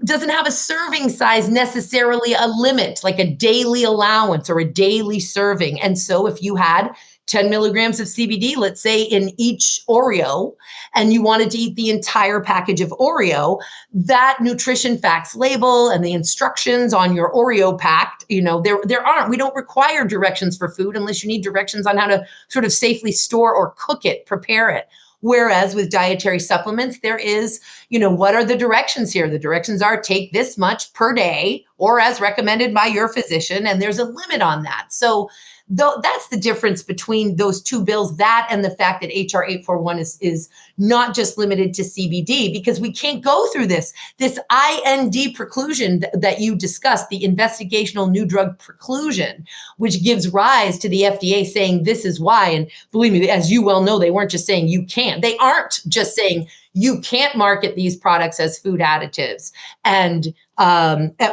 Speaker 2: doesn't have a serving size necessarily a limit, like a daily allowance or a daily serving. And so if you had 10 milligrams of CBD, let's say in each Oreo, and you wanted to eat the entire package of Oreo, that nutrition facts label and the instructions on your Oreo pack, there aren't, we don't require directions for food unless you need directions on how to sort of safely store or cook it, prepare it. Whereas with dietary supplements, there is, what are the directions here? The directions are take this much per day or as recommended by your physician, and there's a limit on that. So that's the difference between those two bills, that and the fact that HR 841 is not just limited to CBD, because we can't go through this IND preclusion that you discussed, the investigational new drug preclusion, which gives rise to the FDA saying this is why. And believe me, as you well know, they weren't just saying you can't. They aren't just saying you can't market these products as food additives and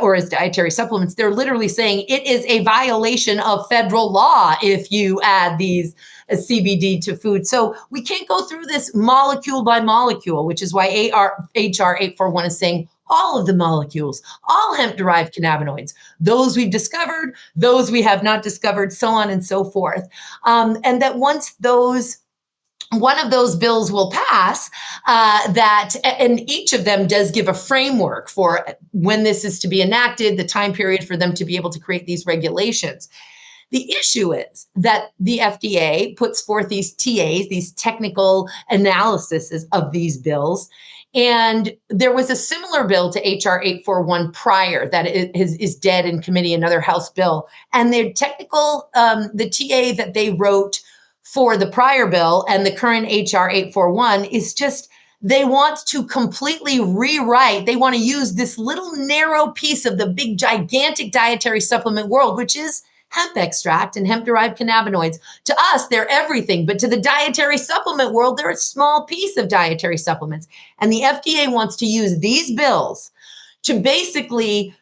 Speaker 2: or as dietary supplements. They're literally saying it is a violation of federal law if you add these CBD to food. So we can't go through this molecule by molecule, which is why HR 841 is saying all of the molecules, all hemp-derived cannabinoids, those we've discovered, those we have not discovered, so on and so forth. And that once one of those bills will pass, and each of them does give a framework for when this is to be enacted, the time period for them to be able to create these regulations. The issue is that the FDA puts forth these TAs, these technical analyses of these bills. And there was a similar bill to HR 841 prior that is dead in committee, another House bill. And the technical, the TA that they wrote for the prior bill and the current HR 841 is just, they want to completely rewrite. They want to use this little narrow piece of the big, gigantic dietary supplement world, which is hemp extract and hemp-derived cannabinoids. To us, they're everything, but to the dietary supplement world, they're a small piece of dietary supplements. And the FDA wants to use these bills to basically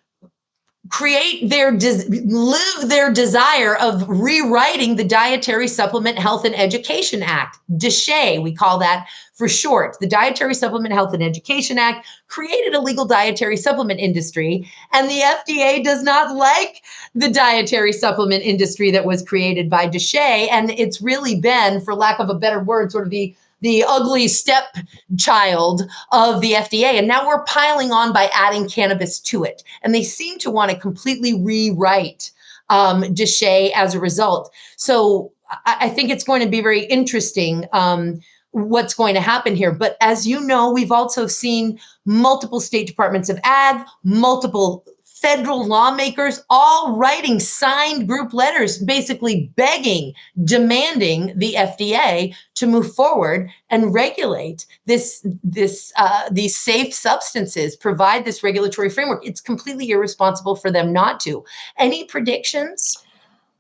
Speaker 2: create live their desire of rewriting the Dietary Supplement Health and Education Act, DSHEA, we call that for short. The Dietary Supplement Health and Education Act created a legal dietary supplement industry, and the FDA does not like the dietary supplement industry that was created by DSHEA, and it's really been, for lack of a better word, sort of the ugly stepchild of the FDA. And now we're piling on by adding cannabis to it. And they seem to want to completely rewrite DSHEA as a result. So I think it's going to be very interesting what's going to happen here. But as you know, we've also seen multiple state departments of ag, multiple federal lawmakers all writing signed group letters, basically begging, demanding the FDA to move forward and regulate these safe substances, provide this regulatory framework. It's completely irresponsible for them not to. Any predictions?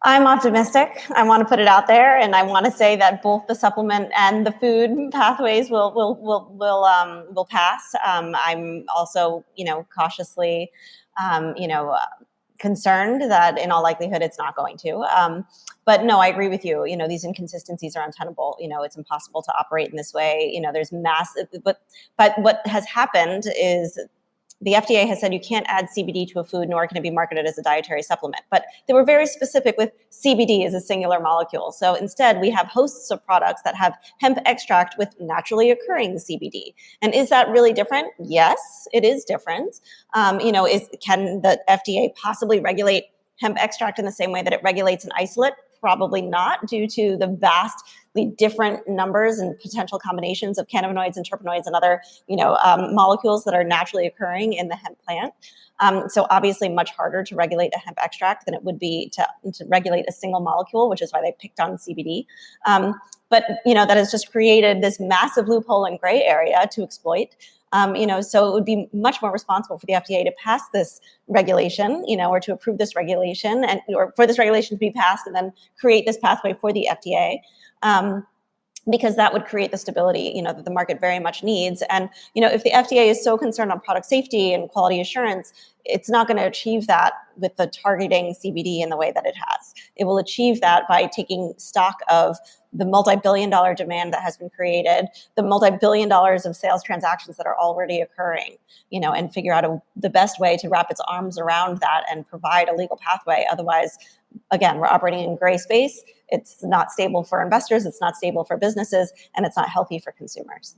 Speaker 3: I'm optimistic. I want to put it out there, and I want to say that both the supplement and the food pathways will pass. I'm also, cautiously, concerned that in all likelihood it's not going to. But no, I agree with you. These inconsistencies are untenable. It's impossible to operate in this way. There's massive, but what has happened is the FDA has said you can't add CBD to a food, nor can it be marketed as a dietary supplement. But they were very specific with CBD as a singular molecule. So instead, we have hosts of products that have hemp extract with naturally occurring CBD. And is that really different? Yes, it is different. Can the FDA possibly regulate hemp extract in the same way that it regulates an isolate? Probably not, due to the vastly different numbers and potential combinations of cannabinoids and terpenoids and other molecules that are naturally occurring in the hemp plant. So obviously much harder to regulate a hemp extract than it would be to regulate a single molecule, which is why they picked on CBD. But that has just created this massive loophole and gray area to exploit. So it would be much more responsible for the FDA to pass this regulation, or to approve this regulation, or for this regulation to be passed and then create this pathway for the FDA. Because that would create the stability, that the market very much needs. And, if the FDA is so concerned on product safety and quality assurance, it's not going to achieve that with the targeting CBD in the way that it has. It will achieve that by taking stock of the multi-billion-dollar demand that has been created, the multi-billion dollars of sales transactions that are already occurring, and figure out the best way to wrap its arms around that and provide a legal pathway. Otherwise, again, we're operating in gray space. It's not stable for investors, it's not stable for businesses, and it's not healthy for consumers.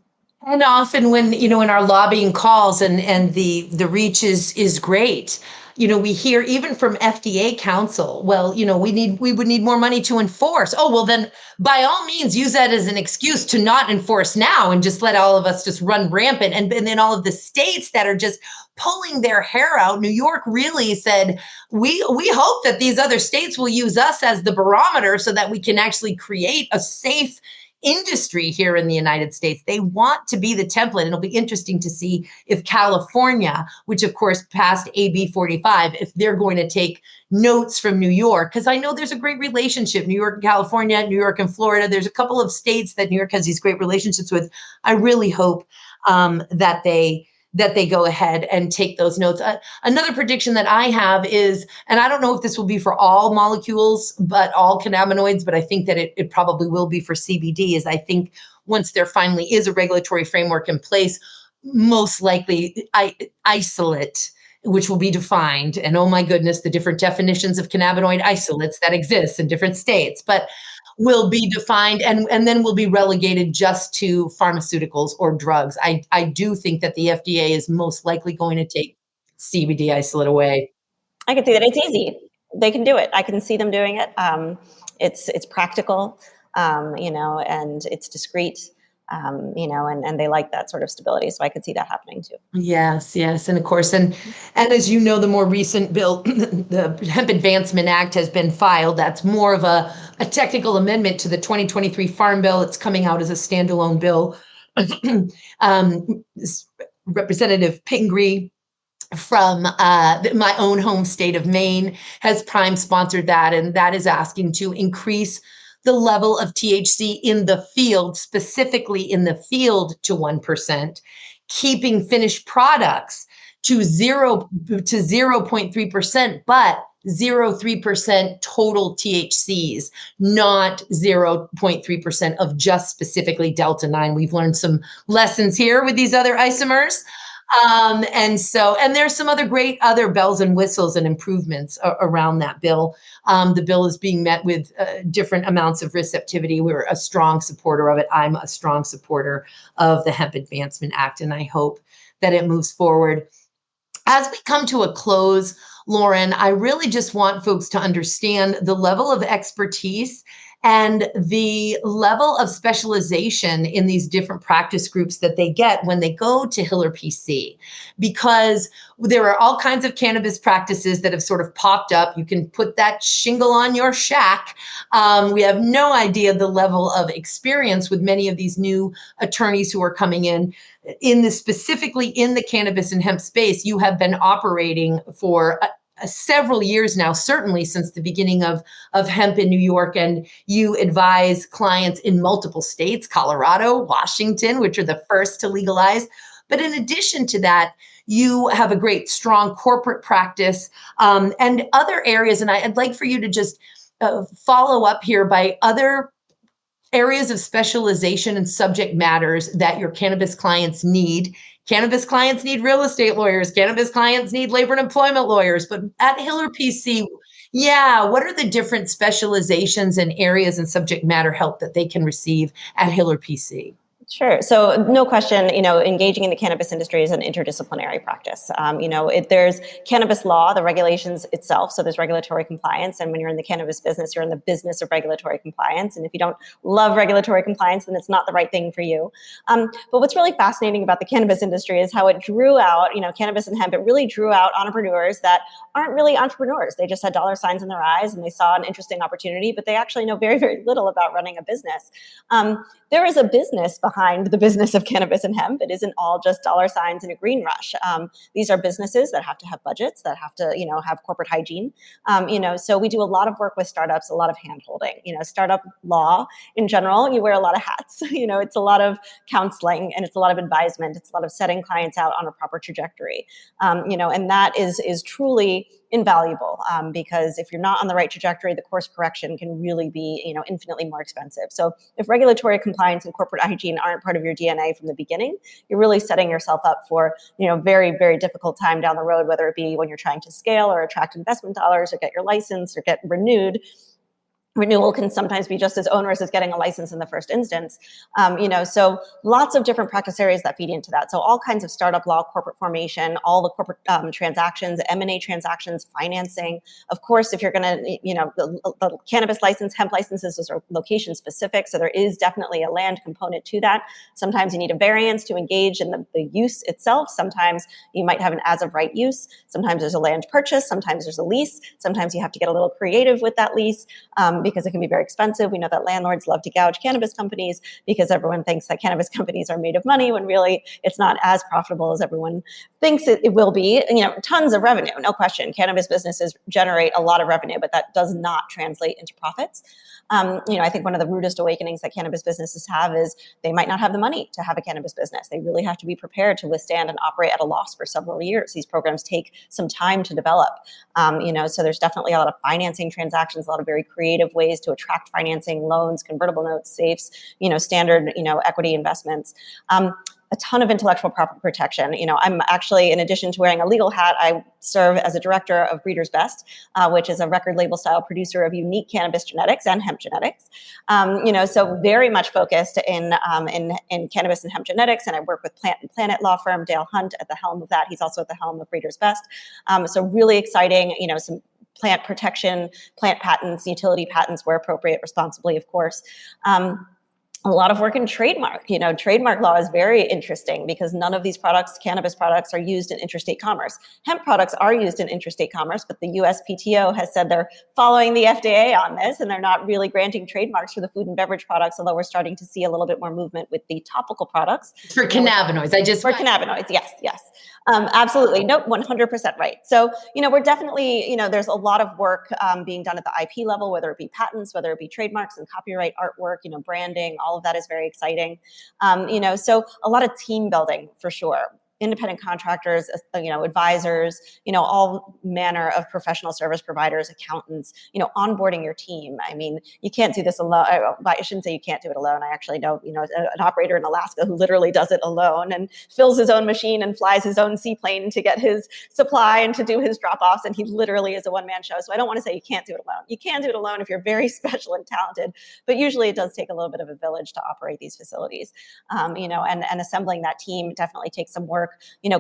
Speaker 2: And often when, in our lobbying calls and the reach is great, we hear even from FDA counsel, well, we would need more money to enforce. Oh, well, then by all means, use that as an excuse to not enforce now and just let all of us just run rampant. And then all of the states that are just pulling their hair out. New York really said, we hope that these other states will use us as the barometer so that we can actually create a safe industry here in the United States. They want to be the template. It'll be interesting to see if California, which of course passed AB 45, if they're going to take notes from New York, because I know there's a great relationship, New York and California, New York and Florida. There's a couple of states that New York has these great relationships with. I really hope that they go ahead and take those notes. Another prediction that I have is, and I don't know if this will be for all molecules, but all cannabinoids, but I think that it probably will be for CBD, is I think once there finally is a regulatory framework in place, most likely isolate, which will be defined. And oh my goodness, the different definitions of cannabinoid isolates that exist in different states. But will be defined and then will be relegated just to pharmaceuticals or drugs. I do think that the FDA is most likely going to take CBD isolate away.
Speaker 3: I can see that. It's easy. They can do it. I can see them doing it. It's practical, and it's discreet, and they like that sort of stability. So I could see that happening too.
Speaker 2: Yes, yes. And of course, and as you know, the more recent bill, the Hemp Advancement Act has been filed. That's more of a technical amendment to the 2023 Farm Bill. It's coming out as a standalone bill. Representative Pingree from my own home state of Maine has prime sponsored that, and that is asking to increase the level of THC in the field, specifically in the field, to 1%, keeping finished products to 0.3%, but 0.3% total THCs, not 0.3% of just specifically Delta 9. We've learned some lessons here with these other isomers. And there's some other great other bells and whistles and improvements around that bill. The bill is being met with different amounts of receptivity. We're a strong supporter of it. I'm a strong supporter of the Hemp Advancement Act, and I hope that it moves forward. As we come to a close, Lauren, I really just want folks to understand the level of expertise and the level of specialization in these different practice groups that they get when they go to Hiller PC, because there are all kinds of cannabis practices that have sort of popped up. You can put that shingle on your shack. We have no idea the level of experience with many of these new attorneys who are coming in specifically in the cannabis and hemp space. You have been operating for several years now, certainly since the beginning of hemp in New York, and you advise clients in multiple states, Colorado, Washington, which are the first to legalize. But in addition to that, you have a great, strong corporate practice and other areas. And I'd like for you to just follow up here by other areas of specialization and subject matters that your cannabis clients need. Cannabis clients need real estate lawyers. Cannabis clients need labor and employment lawyers. But at Hiller PC, yeah, what are the different specializations and areas and subject matter help that they can receive at Hiller PC?
Speaker 3: Sure. So no question, engaging in the cannabis industry is an interdisciplinary practice. There's cannabis law, the regulations itself. So there's regulatory compliance. And when you're in the cannabis business, you're in the business of regulatory compliance. And if you don't love regulatory compliance, then it's not the right thing for you. But what's really fascinating about the cannabis industry is how it drew out, cannabis and hemp, it really drew out entrepreneurs that aren't really entrepreneurs. They just had dollar signs in their eyes and they saw an interesting opportunity, but they actually know very, very little about running a business. There is a business behind the business of cannabis and hemp. It isn't all just dollar signs and a green rush. These are businesses that have to have budgets, that have to, have corporate hygiene. So we do a lot of work with startups, a lot of hand holding. Startup law in general, you wear a lot of hats. It's a lot of counseling and it's a lot of advisement. It's a lot of setting clients out on a proper trajectory. And that is truly invaluable because if you're not on the right trajectory, the course correction can really be, infinitely more expensive. So if regulatory compliance and corporate hygiene aren't part of your DNA from the beginning, you're really setting yourself up for, very, very difficult time down the road, whether it be when you're trying to scale or attract investment dollars or get your license or get renewed. Renewal can sometimes be just as onerous as getting a license in the first instance. So lots of different practice areas that feed into that. So all kinds of startup law, corporate formation, all the corporate transactions, M&A transactions, financing. Of course, if you're going to, the cannabis license, hemp licenses, those are location specific. So there is definitely a land component to that. Sometimes you need a variance to engage in the use itself. Sometimes you might have an as of right use. Sometimes there's a land purchase. Sometimes there's a lease. Sometimes you have to get a little creative with that lease. Because it can be very expensive. We know that landlords love to gouge cannabis companies because everyone thinks that cannabis companies are made of money when really it's not as profitable as everyone thinks it will be. Tons of revenue, no question. Cannabis businesses generate a lot of revenue, but that does not translate into profits. I think one of the rudest awakenings that cannabis businesses have is they might not have the money to have a cannabis business. They really have to be prepared to withstand and operate at a loss for several years. These programs take some time to develop. So there's definitely a lot of financing transactions, a lot of very creative ways to attract financing, loans, convertible notes, safes, standard, equity investments. A ton of intellectual property protection. I'm actually, in addition to wearing a legal hat, I serve as a director of Breeders' Best, which is a record label style producer of unique cannabis genetics and hemp genetics. So very much focused in cannabis and hemp genetics. And I work with Plant and Planet law firm, Dale Hunt at the helm of that. He's also at the helm of Breeders' Best. So really exciting, some plant protection, plant patents, utility patents where appropriate, responsibly, of course. A lot of work in trademark. Trademark law is very interesting because none of these products, cannabis products, are used in interstate commerce. Hemp products are used in interstate commerce, but the USPTO has said they're following the FDA on this, and they're not really granting trademarks for the food and beverage products, although we're starting to see a little bit more movement with the topical products.
Speaker 2: For cannabinoids,
Speaker 3: For cannabinoids, yes. Absolutely. No, 100% right. So, we're definitely, there's a lot of work being done at the IP level, whether it be patents, whether it be trademarks and copyright artwork, branding, all of that is very exciting. So a lot of team building for sure. Independent contractors, advisors, all manner of professional service providers, accountants, onboarding your team. I mean, you can't do this alone. I shouldn't say you can't do it alone. I actually know, an operator in Alaska who literally does it alone and fills his own machine and flies his own seaplane to get his supply and to do his drop-offs. And he literally is a one-man show. So I don't want to say you can't do it alone. You can do it alone if you're very special and talented, but usually it does take a little bit of a village to operate these facilities. And assembling that team definitely takes some work.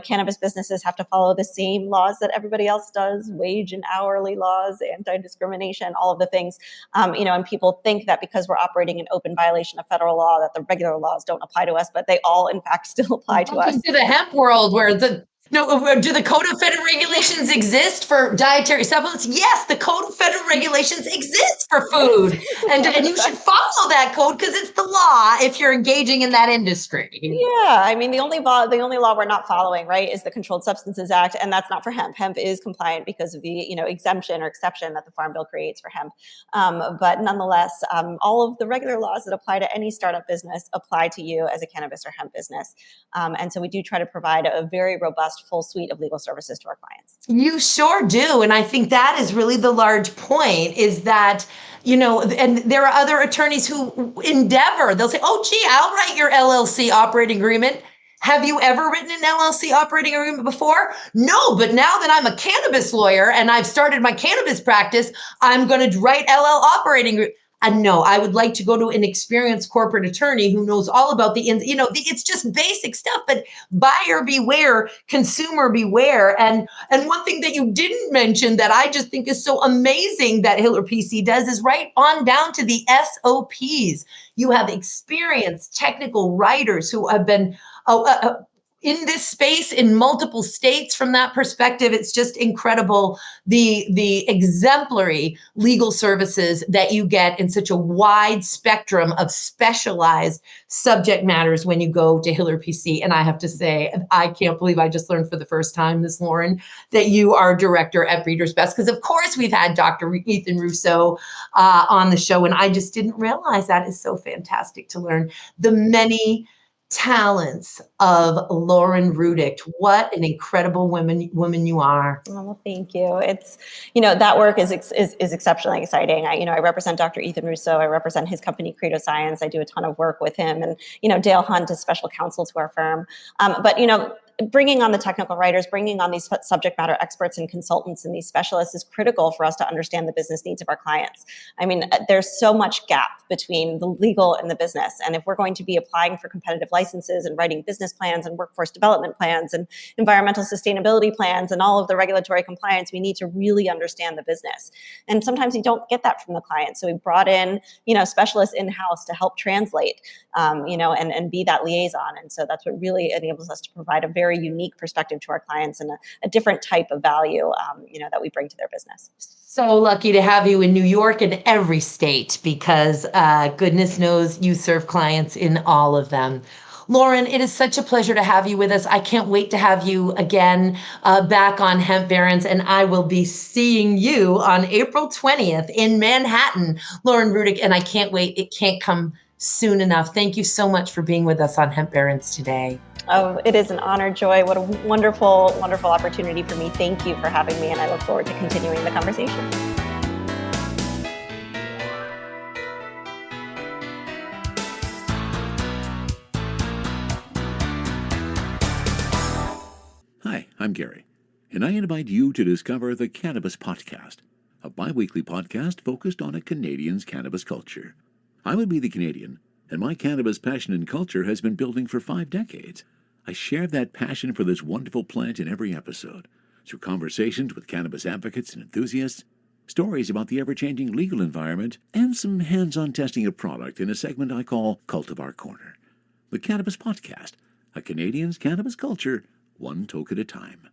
Speaker 3: Cannabis businesses have to follow the same laws that everybody else does, wage and hourly laws, anti-discrimination, all of the things. And people think that because we're operating in open violation of federal law, that the regular laws don't apply to us, but they all, in fact, still apply to us.
Speaker 2: To the hemp world where the No, do the Code of Federal Regulations exist for dietary supplements? Yes, the Code of Federal Regulations exists for food. And you should follow that code because it's the law if you're engaging in that industry.
Speaker 3: Yeah, I mean, the only law we're not following, right, is the Controlled Substances Act, and that's not for hemp. Hemp is compliant because of the exemption or exception that the Farm Bill creates for hemp. But nonetheless, all of the regular laws that apply to any startup business apply to you as a cannabis or hemp business. And so we do try to provide a very robust, full suite of legal services to our clients.
Speaker 2: You sure do. And I think that is really the large point is that, and there are other attorneys who endeavor, they'll say, oh, gee, I'll write your LLC operating agreement. Have you ever written an LLC operating agreement before? No, but now that I'm a cannabis lawyer and I've started my cannabis practice, I'm going to write LL operating. And no, I would like to go to an experienced corporate attorney who knows all about it's just basic stuff, but buyer beware, consumer beware. And one thing that you didn't mention that I just think is so amazing that Hiller PC does is right on down to the SOPs. You have experienced technical writers who have been in this space in multiple states. From that perspective, it's just incredible the exemplary legal services that you get in such a wide spectrum of specialized subject matters when you go to Hiller PC. And I have to say, I can't believe I just learned for the first time, Ms. Lauren, that you are director at Breeders' Best. Because of course we've had Dr. Ethan Russo on the show, and I just didn't realize that. Is so fantastic to learn the many talents of Lauren Rudick. What an incredible woman you are.
Speaker 3: Oh, well, thank you. It's, that work is exceptionally exciting. I represent Dr. Ethan Russo. I represent his company, Credo Science. I do a ton of work with him. And, Dale Hunt is special counsel to our firm. But bringing on the technical writers, bringing on these subject matter experts and consultants and these specialists is critical for us to understand the business needs of our clients. I mean, there's so much gap between the legal and the business. And if we're going to be applying for competitive licenses and writing business plans and workforce development plans and environmental sustainability plans and all of the regulatory compliance, we need to really understand the business. And sometimes you don't get that from the client. So we brought in, specialists in-house to help translate, and be that liaison. And so that's what really enables us to provide a very unique perspective to our clients and a different type of value, that we bring to their business.
Speaker 2: So lucky to have you in New York and every state because goodness knows you serve clients in all of them. Lauren, it is such a pleasure to have you with us. I can't wait to have you again back on Hemp Barons, and I will be seeing you on April 20th in Manhattan, Lauren Rudick, and I can't wait. It can't come soon enough. Thank you so much for being with us on Hemp Barons today.
Speaker 3: Oh, it is an honor, Joy. What a wonderful, wonderful opportunity for me. Thank you for having me, and I look forward to continuing the conversation.
Speaker 4: Hi, I'm Gary, and I invite you to discover the Cannabis Podcast, a bi-weekly podcast focused on a Canadian's cannabis culture. I would be the Canadian, and my cannabis passion and culture has been building for 5 decades. I share that passion for this wonderful plant in every episode, through conversations with cannabis advocates and enthusiasts, stories about the ever-changing legal environment, and some hands-on testing of product in a segment I call Cultivar Corner. The Cannabis Podcast, a Canadian's cannabis culture, one toke at a time.